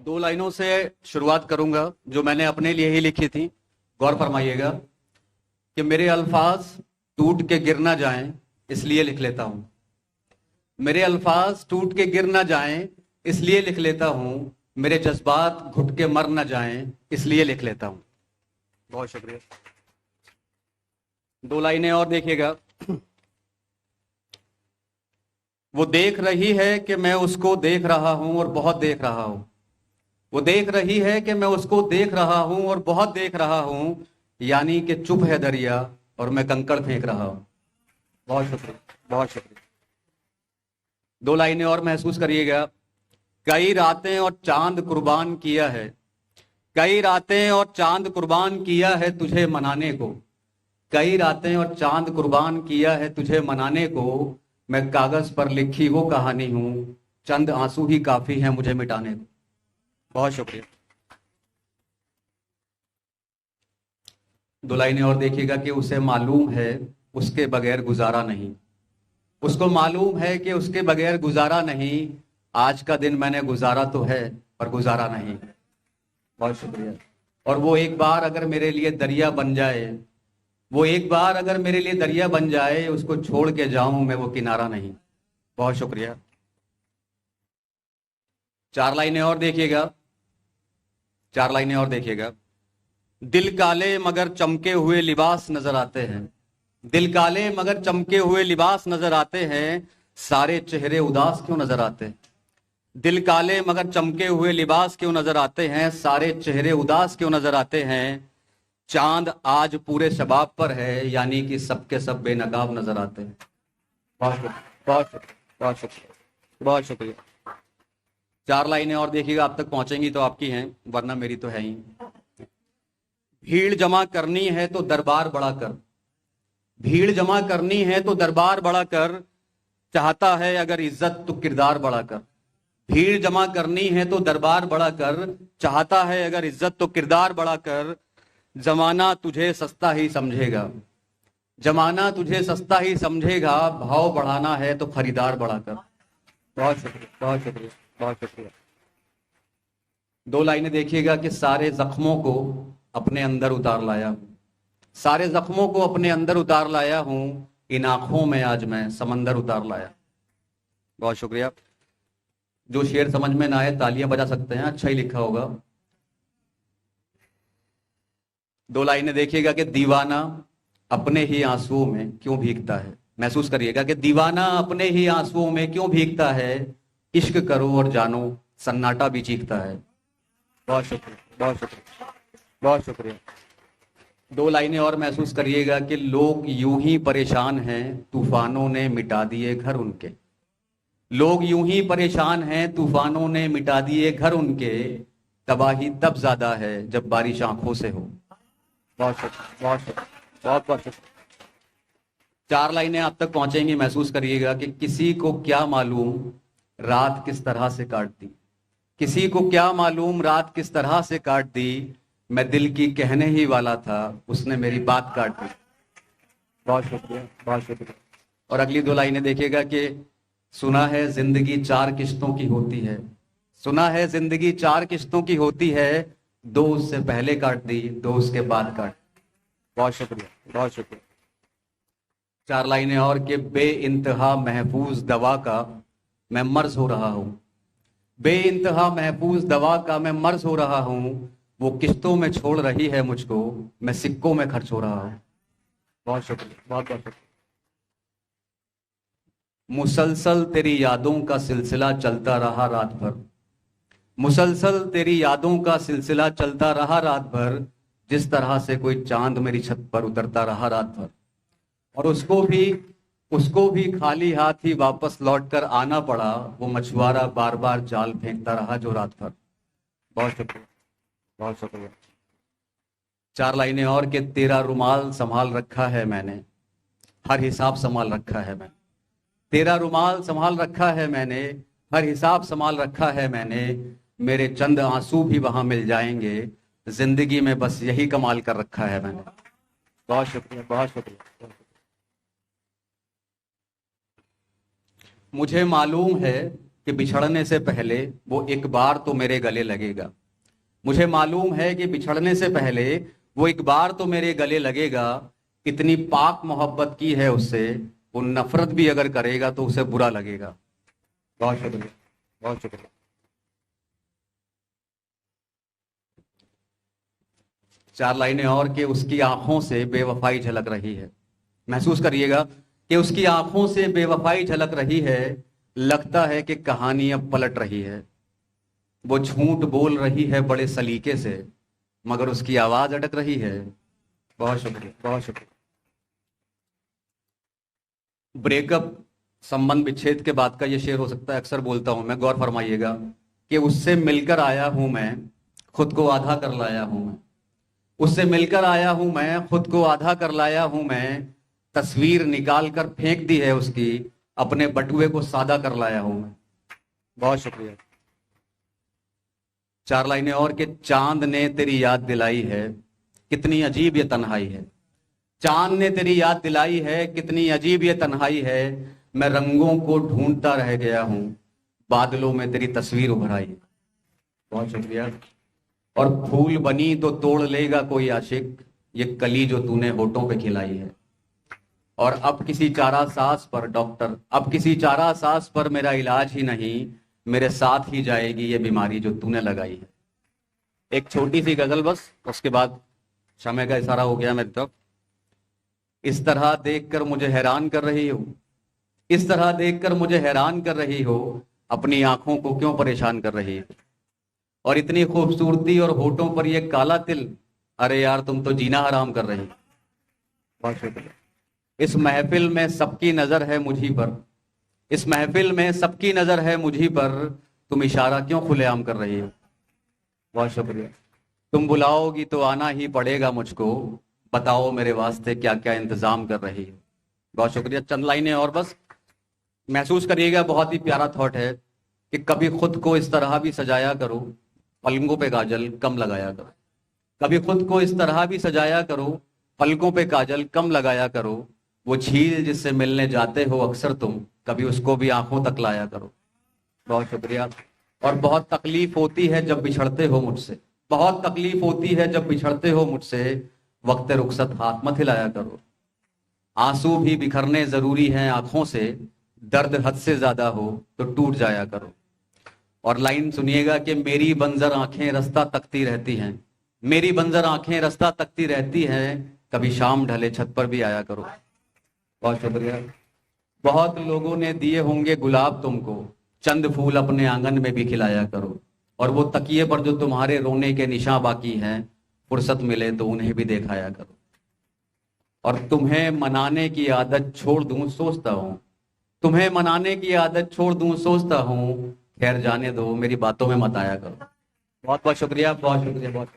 दो लाइनों से शुरुआत करूंगा जो मैंने अपने लिए ही लिखी थी। गौर फरमाइएगा कि मेरे अल्फाज टूट के गिर ना जाएं इसलिए लिख लेता हूं। मेरे अल्फाज टूट के गिर ना जाएं इसलिए लिख लेता हूं। मेरे जज्बात घुट के मर ना जाएं इसलिए लिख लेता हूं। बहुत शुक्रिया। दो लाइनें और देखिएगा। वो देख रही है कि मैं उसको देख रहा हूं और बहुत देख रहा हूं। वो देख रही है कि मैं उसको देख रहा हूं और बहुत देख रहा हूं, यानी कि चुप है दरिया और मैं कंकड़ फेंक रहा हूं। बहुत शुक्रिया, बहुत शुक्रिया। दो लाइनें और महसूस करिएगा। कई रातें और चांद कुर्बान किया है, कई रातें और चांद कुर्बान किया है तुझे मनाने को। कई रातें और चांद कुर्बान किया है तुझे मनाने को। मैं कागज पर लिखी वो कहानी हूं, चंद आंसू ही काफी है मुझे मिटाने को। बहुत शुक्रिया। दो लाइनें और देखिएगा कि उसे मालूम है उसके बगैर गुजारा नहीं। उसको मालूम है कि उसके बगैर गुजारा नहीं। आज का दिन मैंने गुजारा तो है पर गुजारा नहीं। बहुत शुक्रिया। और वो एक बार अगर मेरे लिए दरिया बन जाए, वो एक बार अगर मेरे लिए दरिया बन जाए, उसको छोड़ के जाऊं मैं वो किनारा नहीं। बहुत शुक्रिया। चार लाइनें और देखिएगा, चार लाइनें और देखिएगा। दिल काले मगर चमके हुए लिबास नजर आते हैं। दिल काले मगर चमके हुए लिबास नजर आते हैं, सारे चेहरे उदास क्यों नजर आते हैं। दिल काले मगर चमके हुए लिबास क्यों नजर आते हैं, सारे चेहरे उदास क्यों नजर आते हैं। चांद आज पूरे शबाब पर है, यानी कि सबके सब बेनकाब नजर आते हैं। बहुत शुक्रिया, बहुत शुक्रिया, बहुत शुक्रिया, बहुत शुक्रिया। चार लाइनें और देखिएगा, आप तक पहुंचेंगी तो आपकी हैं, वरना मेरी तो है ही। भीड़ जमा करनी है तो दरबार बड़ा कर। भीड़ जमा करनी है तो दरबार बड़ा कर। चाहता है अगर इज्जत तो किरदार बड़ा कर। भीड़ जमा करनी है तो दरबार बड़ा कर। चाहता है अगर इज्जत तो किरदार बड़ा कर। जमाना तुझे सस्ता ही समझेगा, जमाना तुझे सस्ता ही समझेगा। भाव बढ़ाना है तो खरीदार बड़ा कर। बहुत शुक्रिया, बहुत शुक्रिया, बहुत शुक्रिया। दो लाइनें देखिएगा कि सारे जख्मों को अपने अंदर उतार लाया हूं। सारे जख्मों को अपने अंदर उतार लाया हूं। इन आंखों में आज मैं समंदर उतार लाया। बहुत शुक्रिया। जो शेर समझ में ना आए तालियां बजा सकते हैं, अच्छा ही लिखा होगा। दो लाइनें देखिएगा कि दीवाना अपने ही आंसुओं में क्यों भीगता है। महसूस करिएगा कि दीवाना अपने ही आंसुओं में क्यों भीगता है। इश्क करो और जानो सन्नाटा भी चीखता है। बहुत शुक्रिया, बहुत शुक्रिया, बहुत शुक्रिया। दो लाइनें और महसूस करिएगा कि लोग यूं ही परेशान हैं, तूफानों ने मिटा दिए घर उनके। लोग यूं ही परेशान हैं, तूफानों ने मिटा दिए घर उनके। तबाही तब ज्यादा है जब बारिश आंखों से हो। बहुत शुक्रिया, बहुत शुक्रिया, बहुत बहुत शुक्रिया। चार लाइनें आप तक पहुंचेंगी, महसूस करिएगा कि किसी को क्या मालूम रात किस तरह से काट दी। किसी को क्या मालूम रात किस तरह से काट दी। मैं दिल की कहने ही वाला था, उसने मेरी बात काट दी। बहुत शुक्रिया, बहुत शुक्रिया। और अगली दो लाइनें देखिएगा कि सुना है जिंदगी चार किश्तों की होती है। सुना है जिंदगी चार किश्तों की होती है। दो उससे पहले काट दी, दो उसके बाद काट। बहुत शुक्रिया, बहुत शुक्रिया। चार लाइनें और कि बे इंतहा महफूज दवा का मैं मर्ज हो रहा हूं। बे इंतहा महफूज दवा का मैं मर्ज हो रहा हूं। वो किश्तों में छोड़ रही है मुझको, मैं सिक्कों में खर्च हो रहा हूं। बहुत शुक्रिया, बहुत बहुत शुक्रिया। मुसलसल तेरी यादों का सिलसिला चलता रहा रात भर। मुसलसल तेरी यादों का सिलसिला चलता रहा रात भर। जिस तरह से कोई चांद मेरी छत पर उतरता रहा रात भर, और उसको भी खाली हाथ ही वापस लौटकर आना पड़ा। वो मछुआरा बार बार जाल फेंकता रहा जो रात भर। बहुत शुक्रिया, बहुत शुक्रिया। चार लाइनें और कि तेरा रुमाल संभाल रखा है मैंने, हर हिसाब संभाल रखा है मैंने। तेरा रुमाल संभाल रखा है मैंने, हर हिसाब संभाल रखा है मैंने। मेरे चंद आंसू भी वहां मिल जाएंगे, जिंदगी में बस यही कमाल कर रखा है मैंने। बहुत शुक्रिया, बहुत शुक्रिया। मुझे मालूम है کہ बिछड़ने से पहले वो एक बार तो मेरे गले लगेगा। मुझे मालूम है कि बिछड़ने से पहले वो एक बार तो मेरे गले लगेगा। इतनी पाक मोहब्बत की है उससे, वो नफरत भी अगर करेगा तो उसे बुरा लगेगा। बहुत शुक्रिया, बहुत शुक्रिया। चार लाइनें और कि उसकी आंखों से बेवफाई झलक रही है। महसूस करिएगा कि उसकी आंखों से बेवफाई झलक रही है। लगता है कि कहानी अब पलट रही है। वो झूठ बोल रही है बड़े सलीके से, मगर उसकी आवाज अटक रही है। बहुत शुक्रिया, बहुत शुक्रिया। ब्रेकअप, संबंध विच्छेद के बाद का ये शेर हो सकता है, अक्सर बोलता हूं मैं, गौर फरमाइएगा कि उससे मिलकर आया हूं मैं, खुद को आधा कर लाया हूं मैं। उससे मिलकर आया हूं मैं, खुद को आधा कर लाया हूं मैं। तस्वीर निकाल कर फेंक दी है उसकी, अपने बटुए को सादा कर लाया हूं मैं। बहुत शुक्रिया। चार लाइनें और कि चांद ने तेरी याद दिलाई है, कितनी अजीब ये तन्हाई है। चांद ने तेरी याद दिलाई है, कितनी अजीब ये तन्हाई है। मैं रंगों को ढूंढता रह गया हूं, बादलों में तेरी तस्वीर उभर आई। बहुत शुक्रिया। और फूल बनी तो तोड़ लेगा कोई आशिक, ये कली जो तूने होठों पे खिलाई है। और अब किसी चारा सास पर डॉक्टर, अब किसी चारा सास पर मेरा इलाज ही नहीं, मेरे साथ ही जाएगी ये बीमारी जो तूने लगाई है। एक छोटी सी गजल बस, उसके बाद समय का इशारा हो गया मेरी तरफ। इस तरह देखकर मुझे हैरान कर रही हो, इस तरह देखकर मुझे हैरान कर रही हो, अपनी आंखों को क्यों परेशान कर रही हो। और इतनी खूबसूरती और होठों पर ये काला तिल, अरे यार तुम तो जीना हराम कर रही हो। बहुत शुक्रिया। इस महफिल में सबकी नजर है मुझी पर, इस महफिल में सबकी नजर है मुझी पर, तुम इशारा क्यों खुलेआम कर रही हो। बहुत शुक्रिया। तुम बुलाओगी तो आना ही पड़ेगा मुझको, बताओ मेरे वास्ते क्या क्या इंतजाम कर रही हो। बहुत शुक्रिया। चंद लाइनें और बस। महसूस करिएगा, बहुत ही प्यारा थॉट है कि कभी खुद को इस तरह भी सजाया करो, पलकों पे काजल कम लगाया करो। कभी खुद को इस तरह भी सजाया करो, पलकों पे काजल कम लगाया करो। वो झील जिससे मिलने जाते हो अक्सर तुम, कभी उसको भी आंखों तक लाया करो। बहुत शुक्रिया। और बहुत तकलीफ होती है जब बिछड़ते हो मुझसे, बहुत तकलीफ होती है जब बिछड़ते हो मुझसे, वक्त रुखसत हाथ मत हिलाया करो। आंसू भी बिखरने जरूरी हैं आंखों से, दर्द हद से ज्यादा हो तो टूट जाया करो। और लाइन सुनिएगा कि मेरी बंजर आंखें रास्ता तकती रहती हैं, मेरी बंजर आंखें रास्ता तकती रहती हैं, कभी शाम ढले छत पर भी आया करो। बहुत शुक्रिया। बहुत लोगों ने दिए होंगे गुलाब तुमको, चंद फूल अपने आंगन में भी खिलाया करो। और वो तकिए पर जो तुम्हारे रोने के निशान बाकी हैं, फुर्सत मिले तो उन्हें भी दिखाया करो। और तुम्हें मनाने की आदत छोड़ दूं सोचता हूं, तुम्हें मनाने की आदत छोड़ दूं सोचता हूं, खैर जाने दो मेरी बातों में मत आया करो। बहुत बहुत शुक्रिया, बहुत शुक्रिया, बहुत